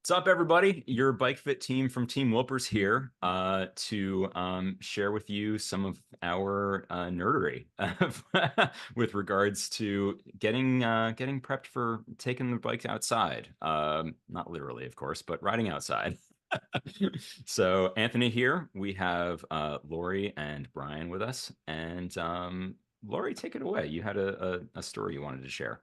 What's up, everybody? Your Bike Fit team from Team Whoopers here to share with you some of our nerdery with regards to getting prepped for taking the bike outside. Not literally, of course, but riding outside. So, Anthony here. We have Lori and Brian with us. And Lori, take it away. You had a story you wanted to share.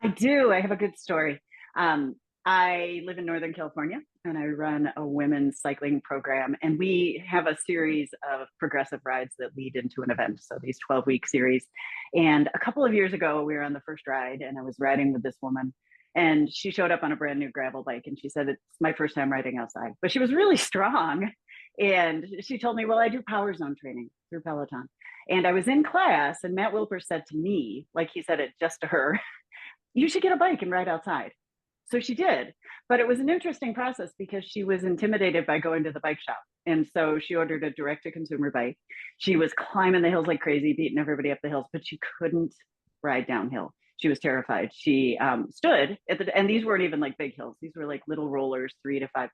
I do. I have a good story. Um, I live in Northern California and I run a women's cycling program. And we have a series of progressive rides that lead into an event. So these 12-week series. And a couple of years ago, we were on the first ride and I was riding with this woman. And she showed up on a brand new gravel bike and she said, "It's my first time riding outside." But she was really strong. And she told me, "Well, I do power zone training through Peloton." And I was in class and Matt Wilper said to me, like he said it just to her, "You should get a bike and ride outside." So she did. But it was an interesting process because she was intimidated by going to the bike shop. And so she ordered a direct to consumer bike. She was climbing the hills like crazy, beating everybody up the hills, but she couldn't ride downhill. She was terrified. She stood at the, and these weren't even like big hills. These were like little rollers, 3 to 5%,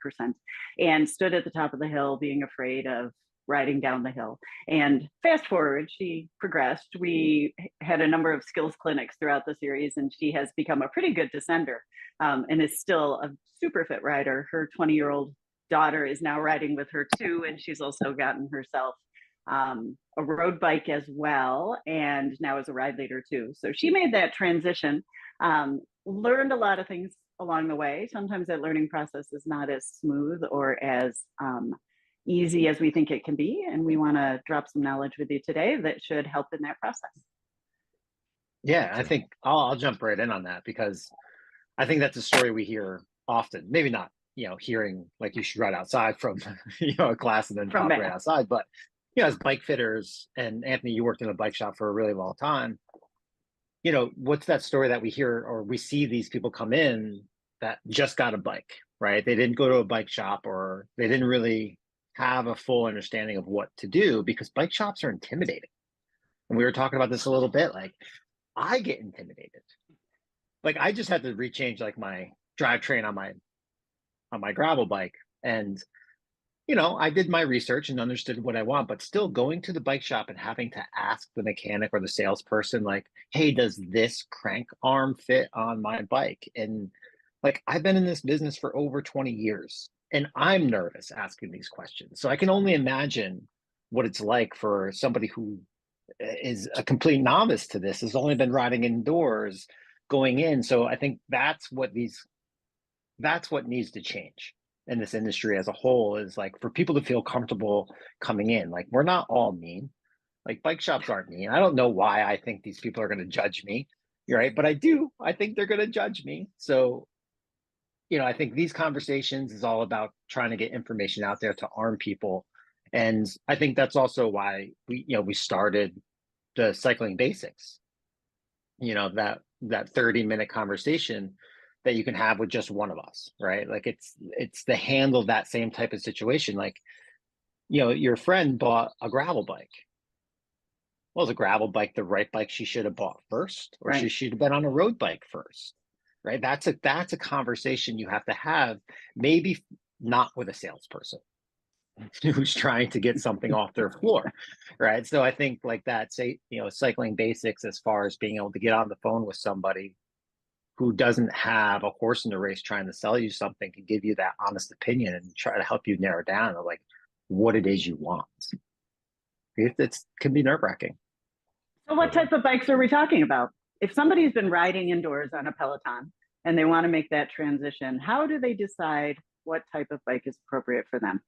and stood at the top of the hill being afraid of riding down the hill. And fast forward, she progressed. We had a number of skills clinics throughout the series, and she has become a pretty good descender and is still a super fit rider. Her 20-year-old daughter is now riding with her too, and she's also gotten herself a road bike as well, and now is a ride leader too. So she made that transition, learned a lot of things along the way. Sometimes that learning process is not as smooth or as easy as we think it can be. And we want to drop some knowledge with you today that should help in that process. Yeah, I So, think I'll jump right in on that because I think that's a story we hear often. Maybe not, hearing like you should ride outside from, a class and then From pop right Matt. outside. But, as bike fitters, and Anthony, you worked in a bike shop for a really long time. What's that story that we hear or we see these people come in that just got a bike, right? They didn't go to a bike shop or they didn't really have a full understanding of what to do because bike shops are intimidating. And we were talking about this a little bit. Like, I get intimidated. Like, I just had to rechange like my drivetrain on my gravel bike, and I did my research and understood what I want, but still going to the bike shop and having to ask the mechanic or the salesperson, like, "Hey, does this crank arm fit on my bike?" And like, I've been in this business for over 20 years, and I'm nervous asking these questions. So I can only imagine what it's like for somebody who is a complete novice to this, has only been riding indoors going in. So I think that's what needs to change in this industry as a whole, is like for people to feel comfortable coming in. Like, we're not all mean. Like, bike shops aren't mean. I don't know why I think these people are going to judge me. You're right, but I do. I think they're going to judge me. So, I think these conversations is all about trying to get information out there to arm people. And I think that's also why we started the cycling basics, that 30-minute conversation that you can have with just one of us, right? Like, it's to handle that same type of situation. Like, your friend bought a gravel bike. Well, is a gravel bike the right bike she should have bought first, or she Right. should have been on a road bike first? Right? That's a conversation you have to have, maybe not with a salesperson who's trying to get something off their floor, right? So I think like that, say, cycling basics, as far as being able to get on the phone with somebody who doesn't have a horse in the race trying to sell you something, can give you that honest opinion and try to help you narrow down like what it is you want. It can be nerve-wracking. So, what totally. type of bikes are we talking about? If somebody's been riding indoors on a Peloton and they want to make that transition, how do they decide what type of bike is appropriate for them?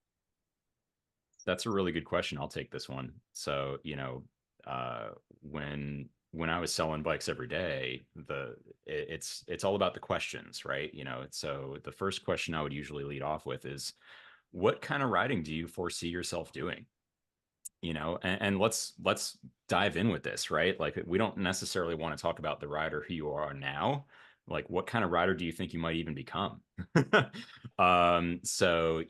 That's a really good question. I'll take this one. So, uh, when I was selling bikes every day, it's all about the questions, right? So the first question I would usually lead off with is, what kind of riding do you foresee yourself doing? And let's dive in with this, right? Like, we don't necessarily want to talk about the rider who you are now. Like, what kind of rider do you think you might even become? So,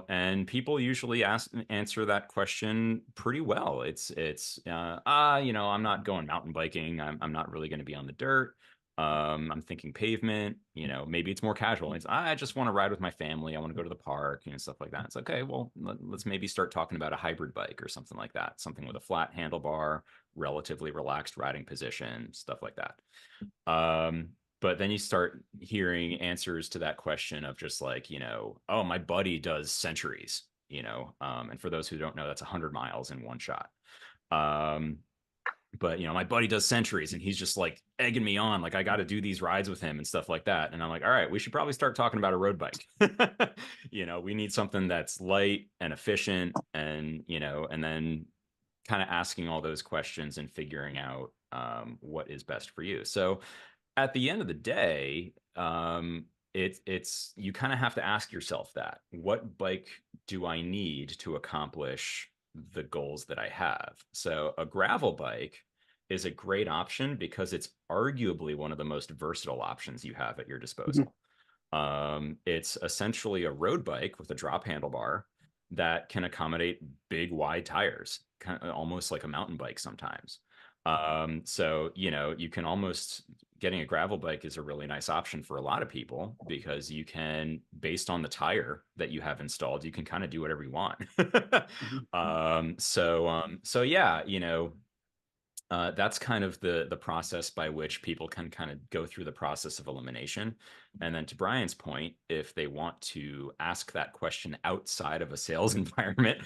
and people usually answer that question pretty well. It's I'm not going mountain biking. I'm not really going to be on the dirt. I'm thinking pavement, maybe it's more casual. I just want to ride with my family. I want to go to the park, stuff like that. It's okay. Well, let's maybe start talking about a hybrid bike or something like that. Something with a flat handlebar, relatively relaxed riding position, stuff like that. But then you start hearing answers to that question of just like, oh, my buddy does centuries, and for those who don't know, that's 100 miles in one shot. But my buddy does centuries and he's just like egging me on, like I got to do these rides with him and stuff like that. And I'm like, all right, we should probably start talking about a road bike. We need something that's light and efficient, and then kind of asking all those questions and figuring out what is best for you. So at the end of the day, it's you kind of have to ask yourself that, what bike do I need to accomplish the goals that I have? So a gravel bike is a great option because it's arguably one of the most versatile options you have at your disposal. It's essentially a road bike with a drop handlebar that can accommodate big wide tires, kind of almost like a mountain bike sometimes. So you can almost, getting a gravel bike is a really nice option for a lot of people because you can, based on the tire that you have installed, you can kind of do whatever you want. So yeah, that's kind of the process by which people can kind of go through the process of elimination. And then to Brian's point, if they want to ask that question outside of a sales environment,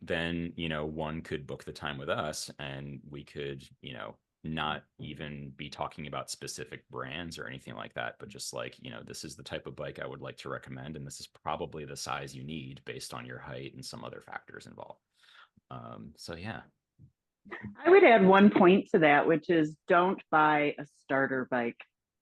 then one could book the time with us, and we could not even be talking about specific brands or anything like that, but just like, this is the type of bike I would like to recommend, and this is probably the size you need based on your height and some other factors involved. So yeah. I would add one point to that, which is don't buy a starter bike.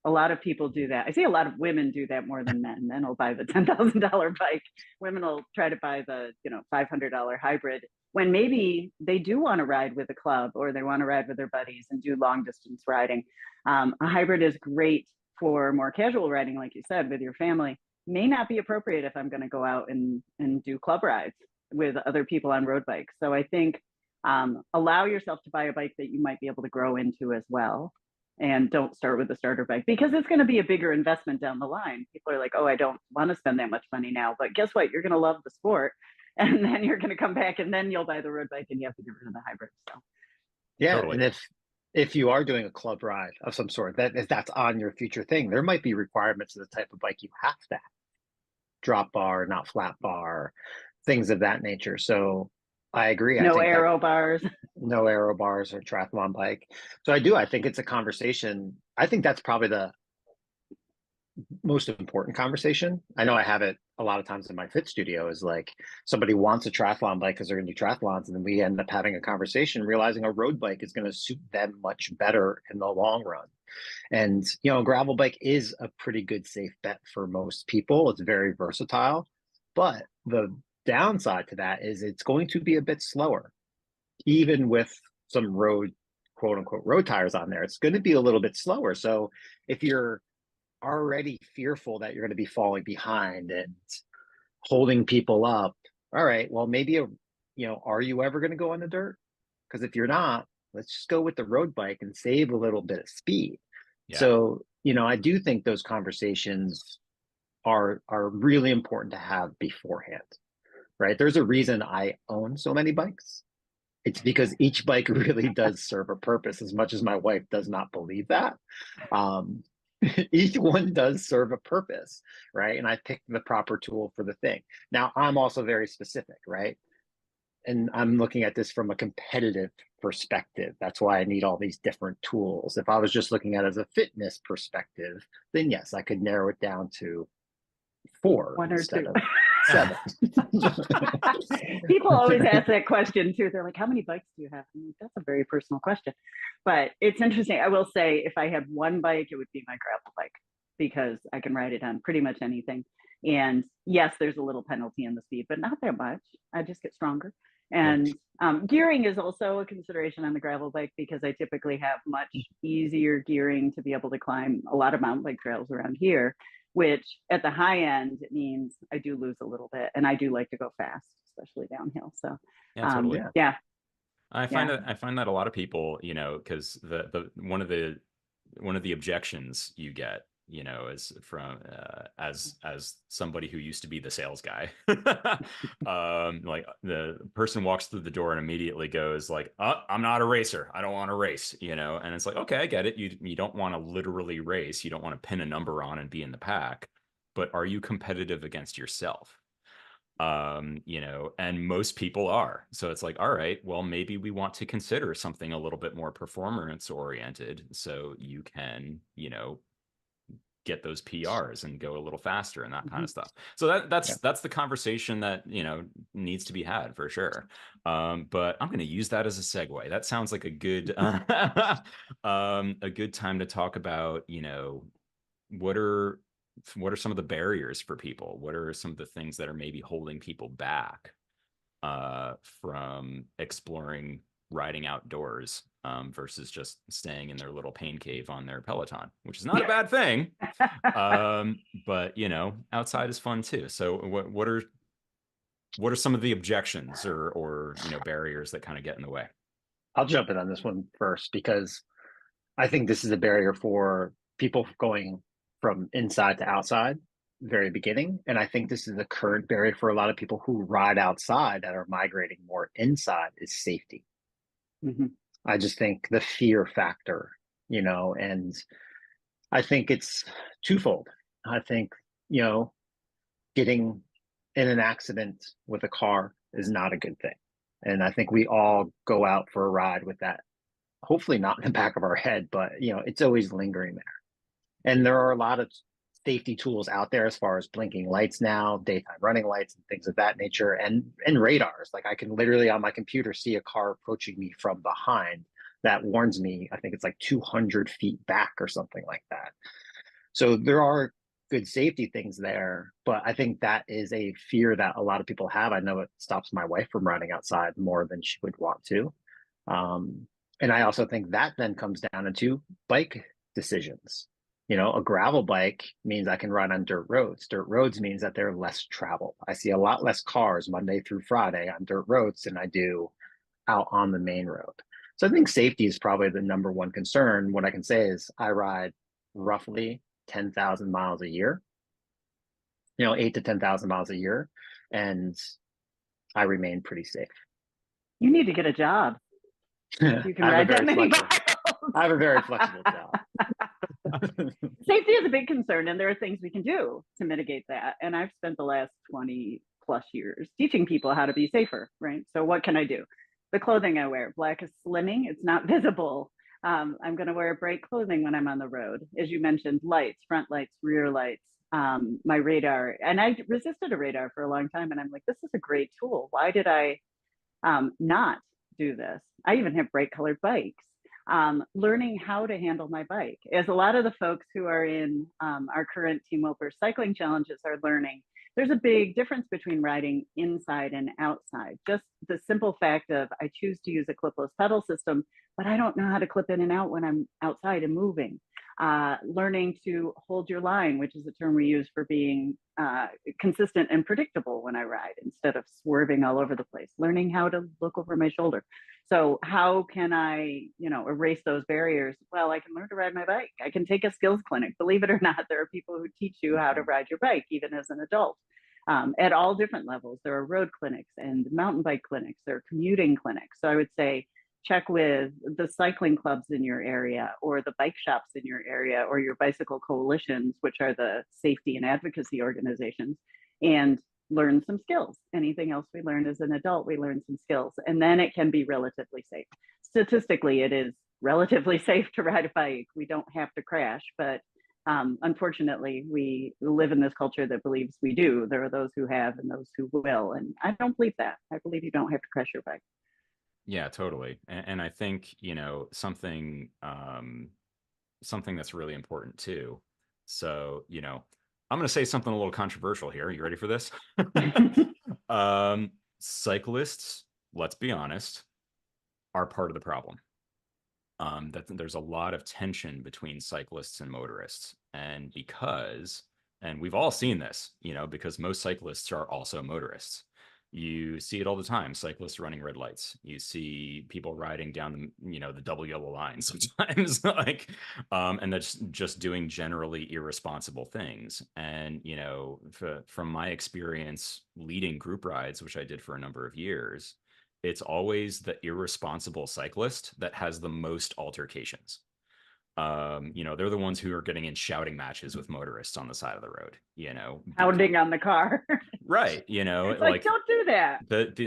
A lot of people do that. I see a lot of women do that more than men. Men will buy the $10,000 bike. Women will try to buy the $500 hybrid when maybe they do want to ride with a club or they want to ride with their buddies and do long distance riding. A hybrid is great for more casual riding, like you said, with your family. May not be appropriate if I'm going to go out and do club rides with other people on road bikes. So I think allow yourself to buy a bike that you might be able to grow into as well. And don't start with a starter bike because it's going to be a bigger investment down the line. People are like, oh, I don't want to spend that much money now. But guess what? You're going to love the sport. And then you're going to come back and then you'll buy the road bike and you have to get rid of the hybrid. So, yeah. Totally. And if you are doing a club ride of some sort, that if that's on your future thing, there might be requirements of the type of bike you have to have. Drop bar, not flat bar, things of that nature. So I agree. no aero bars. No aero bars or triathlon bike. So I think it's a conversation. I think that's probably the most important conversation. I know I have it a lot of times in my fit studio, is like somebody wants a triathlon bike because they're going to do triathlons, and then we end up having a conversation realizing a road bike is going to suit them much better in the long run. And a gravel bike is a pretty good safe bet for most people. It's very versatile, but the downside to that is it's going to be a bit slower, even with some road, quote unquote, road tires on there. It's going to be a little bit slower. So if you're already fearful that you're going to be falling behind and holding people up, all right, well, maybe are you ever going to go on the dirt? Because if you're not, let's just go with the road bike and save a little bit of speed. Yeah. So I do think those conversations are really important to have beforehand, right? There's a reason I own so many bikes. It's because each bike really does serve a purpose, as much as my wife does not believe that. Each one does serve a purpose, right? And I picked the proper tool for the thing. Now, I'm also very specific, right? And I'm looking at this from a competitive perspective. That's why I need all these different tools. If I was just looking at it as a fitness perspective, then yes, I could narrow it down to 4 1 or 2. Of 7. People always ask that question too. They're like, how many bikes do you have? Like, that's a very personal question, but it's interesting. I will say, if I had one bike, it would be my gravel bike because I can ride it on pretty much anything. And yes, there's a little penalty in the speed, but not that much. I just get stronger. And gearing is also a consideration on the gravel bike because I typically have much easier gearing to be able to climb a lot of mountain bike trails around here, which at the high end, it means I do lose a little bit, and I do like to go fast, especially downhill. So yeah, totally. Yeah. I find that a lot of people, because the one of the one of the objections you get, you know, is from as somebody who used to be the sales guy. Like the person walks through the door and immediately goes like, oh, I'm not a racer, I don't want to race, you know. And it's like, okay, I get it, you don't want to literally race, you don't want to pin a number on and be in the pack, but are you competitive against yourself? You know, and most people are. So it's like, all right, well, maybe we want to consider something a little bit more performance oriented so you can, you know, get those PRs and go a little faster and that kind Mhm. of stuff. So Yeah. that's the conversation that, you know, needs to be had for sure. But I'm going to use that as a segue. That sounds like a good a good time to talk about, you know, what are what are some of the barriers for people? What are some of the things that are maybe holding people back from exploring riding outdoors versus just staying in their little pain cave on their Peloton, which is not a bad thing. But you know, outside is fun too. So what are some of the objections or you know barriers that kind of get in the way? I'll jump in on this one first because I think this is a barrier for people going from inside to outside very beginning. And I think this is the current barrier for a lot of people who ride outside that are migrating more inside is safety. Mhm. I just think the fear factor, you know, and I think it's twofold. I think, you know, getting in an accident with a car is not a good thing. And I think we all go out for a ride with that, hopefully not in the back of our head, but you know, it's always lingering there. And there are a lot of safety tools out there as far as blinking lights now, daytime running lights and things of that nature, and radars. Like I can literally on my computer see a car approaching me from behind that warns me. I think it's like 200 feet back or something like that. So there are good safety things there, but I think that is a fear that a lot of people have. I know it stops my wife from riding outside more than she would want to. Um, and I also think that then comes down into bike decisions. You know, a gravel bike means I can ride on dirt roads. Dirt roads means that they're less traveled. I see a lot less cars Monday through Friday on dirt roads than I do out on the main road. So I think safety is probably the number one concern. What I can say is I ride roughly 10,000 miles a year, you know, 8 to 10,000 miles a year, and I remain pretty safe. You need to get a job if I you can have a ride that very many flexible, miles. I have a very flexible job. Safety is a big concern, and there are things we can do to mitigate that. And I've spent the last 20 plus years teaching people how to be safer, right? So, what can I do? The clothing I wear, black is slimming, it's not visible. I'm going to wear bright clothing when I'm on the road. As you mentioned, lights, front lights, rear lights, my radar. And I resisted a radar for a long time. And I'm like, this is a great tool. Why did I not do this? I even have bright colored bikes. Learning how to handle my bike, as a lot of the folks who are in our current Team Wilper cycling challenges are learning. There's a big difference between riding inside and outside. Just the simple fact of I choose to use a clipless pedal system, but I don't know how to clip in and out when I'm outside and moving. Learning to hold your line, which is a term we use for being consistent and predictable when I ride instead of swerving all over the place. Learning how to look over my shoulder. So how can I, you know, erase those barriers? Well, I can learn to ride my bike. I can take a skills clinic. Believe it or not, there are people who teach you how to ride your bike, even as an adult. At all different levels. There are road clinics and mountain bike clinics. There are commuting clinics. So I would say check with the cycling clubs in your area or the bike shops in your area or your bicycle coalitions, which are the safety and advocacy organizations, and learn some skills. Anything else we learn as an adult, we learn some skills, and then it can be relatively safe. Statistically, it is relatively safe to ride a bike. We don't have to crash, but unfortunately, we live in this culture that believes we do. There are those who have and those who will, and I don't believe that. I believe you don't have to crash your bike. Yeah, totally. And I think, you know, something that's really important too. So, you know, I'm going to say something a little controversial here. Are you ready for this? Cyclists, let's be honest, are part of the problem. That there's a lot of tension between cyclists and motorists, and we've all seen this, you know, because most cyclists are also motorists. You see it all the time. Cyclists running red lights. You see people riding down the double yellow line sometimes, like, and that's just doing generally irresponsible things. And from my experience leading group rides, which I did for a number of years, it's always the irresponsible cyclist that has the most altercations. They're the ones who are getting in shouting matches with motorists on the side of the road, Pounding on the car. right. It's like, don't do that.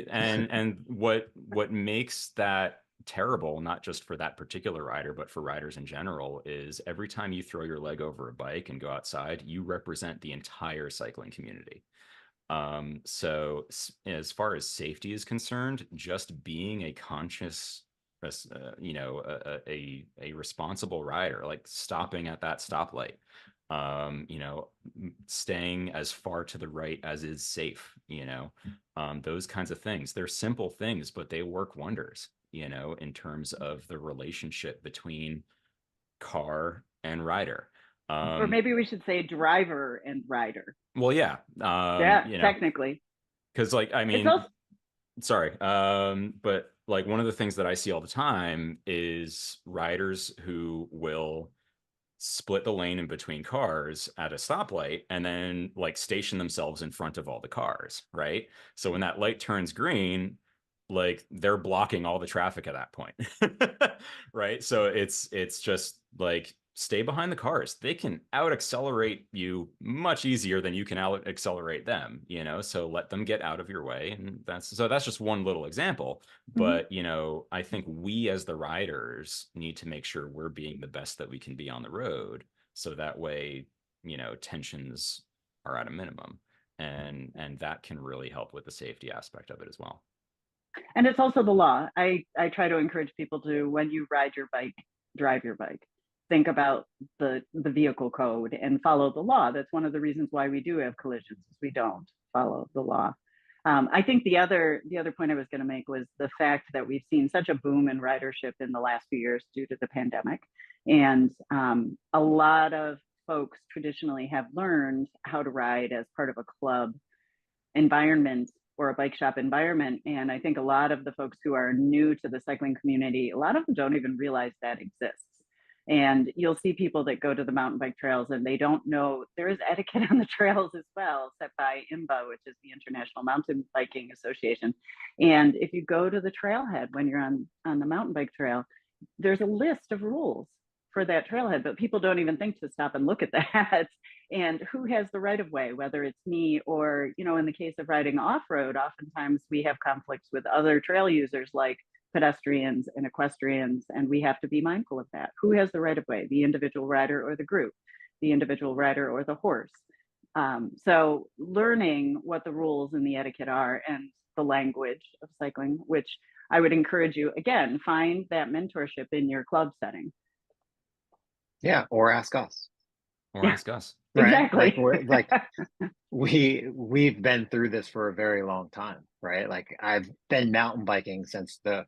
And what makes that terrible, not just for that particular rider, but for riders in general, is every time you throw your leg over a bike and go outside, you represent the entire cycling community. So as far as safety is concerned, just being a conscious, a responsible rider, like stopping at that stoplight, staying as far to the right as is safe, those kinds of things. They're simple things, but they work wonders, in terms of the relationship between car and rider. Or maybe we should say driver and rider. Well, yeah. Yeah, technically. Because, like, I mean, also... sorry, but like one of the things that I see all the time is riders who will split the lane in between cars at a stoplight and then like station themselves in front of all the cars, right? So when that light turns green, like they're blocking all the traffic at that point. Right? So it's just like, stay behind the cars. They can out accelerate you much easier than you can out accelerate them, so let them get out of your way. And that's just one little example. But I think we as the riders need to make sure we're being the best that we can be on the road, so that way tensions are at a minimum, and that can really help with the safety aspect of it as well. And it's also the law. I try to encourage people to, when you ride your bike, drive your bike, think about the vehicle code and follow the law. That's one of the reasons why we do have collisions, is we don't follow the law. I think the other point I was going to make was the fact that we've seen such a boom in ridership in the last few years due to the pandemic. And a lot of folks traditionally have learned how to ride as part of a club environment or a bike shop environment. And I think a lot of the folks who are new to the cycling community, a lot of them don't even realize that exists. And you'll see people that go to the mountain bike trails and they don't know there is etiquette on the trails as well, set by IMBA, which is the International Mountain Biking Association. And if you go to the trailhead when you're on the mountain bike trail, there's a list of rules for that trailhead, but people don't even think to stop and look at that. And who has the right of way, whether it's me or, in the case of riding off-road, oftentimes we have conflicts with other trail users like pedestrians and equestrians, and we have to be mindful of that. Who has the right of way, the individual rider or the group, the individual rider or the horse? So learning what the rules and the etiquette are and the language of cycling, which I would encourage you, again, find that mentorship in your club setting. Yeah, or ask us. Or ask us. Right? Exactly. Like we've been through this for a very long time, right? Like I've been mountain biking since the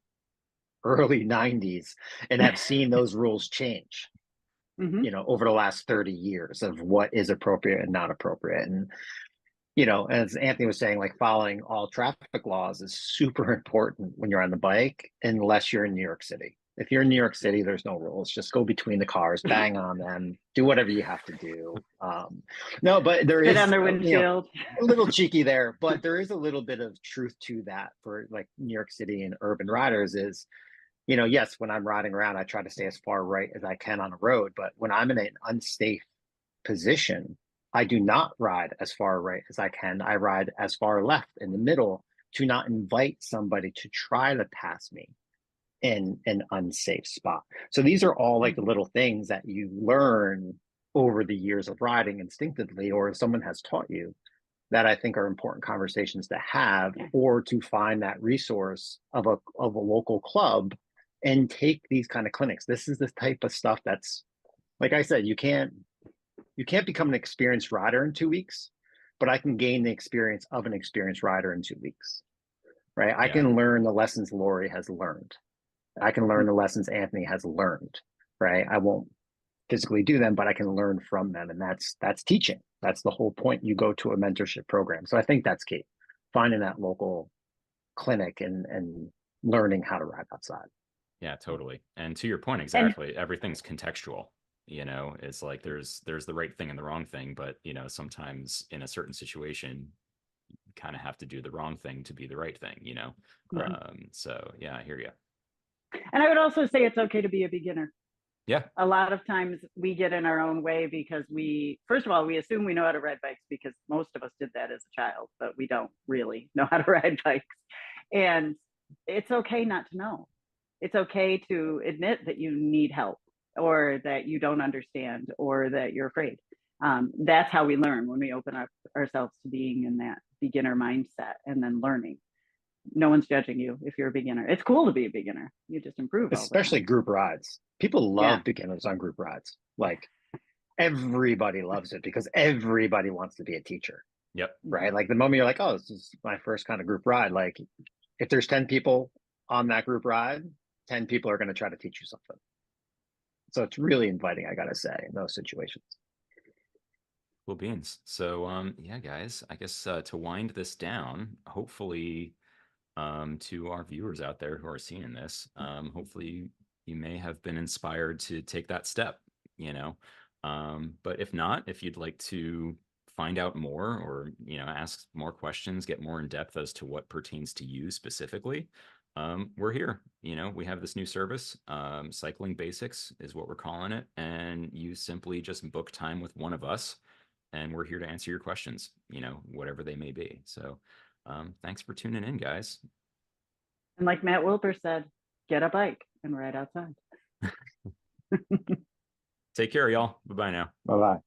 early 90s and have seen those rules change, over the last 30 years of what is appropriate and not appropriate. And, as Anthony was saying, like following all traffic laws is super important when you're on the bike, unless you're in New York City. If you're in New York City, there's no rules. Just go between the cars, bang on them, do whatever you have to do. No, but there is on their windshield. A little cheeky there, but there is a little bit of truth to that for like New York City and urban riders is, yes, when I'm riding around, I try to stay as far right as I can on a road. But when I'm in an unsafe position, I do not ride as far right as I can. I ride as far left in the middle to not invite somebody to try to pass me in an unsafe spot. So these are all like the little things that you learn over the years of riding instinctively, or if someone has taught you, that I think are important conversations to have, or to find that resource of a local club and take these kind of clinics. This is the type of stuff that's, like I said, you can't become an experienced rider in 2 weeks, but I can gain the experience of an experienced rider in 2 weeks, right? I can learn the lessons Lorri has learned. I can learn the lessons Anthony has learned, right? I won't physically do them, but I can learn from them. And that's teaching. That's the whole point. You go to a mentorship program. So I think that's key. finding that local clinic and learning how to ride outside. Yeah, totally. And to your point, And exactly, everything's contextual. It's like there's the right thing and the wrong thing, but sometimes in a certain situation, you kind of have to do the wrong thing to be the right thing. right. So yeah, I hear you. And I would also say it's okay to be a beginner. Yeah. A lot of times we get in our own way because first of all, we assume we know how to ride bikes because most of us did that as a child, but we don't really know how to ride bikes. And it's okay not to know. It's okay to admit that you need help or that you don't understand or that you're afraid. That's how we learn, when we open up ourselves to being in that beginner mindset and then learning. No one's judging you if you're a beginner. It's cool to be a beginner. You just improve all the Especially time. group rides. People Yeah. love beginners on group rides. Like everybody loves it because everybody wants to be a teacher, Yep. right? Like the moment you're like, oh, this is my first kind of group ride. Like if there's 10 people on that group ride, 10 people are going to try to teach you something. So it's really inviting, I gotta say, in those situations. Cool beans. So yeah, guys, I guess to wind this down, hopefully to our viewers out there who are seeing this, hopefully you may have been inspired to take that step, you know. But if not, if you'd like to find out more or ask more questions, get more in depth as to what pertains to you specifically, we're here. We have this new service, Cycling Basics is what we're calling it, and you simply just book time with one of us, and we're here to answer your questions, whatever they may be. So thanks for tuning in, guys. And like Matt Wilper said, get a bike and ride outside. Take care, y'all. Bye bye now. Bye bye.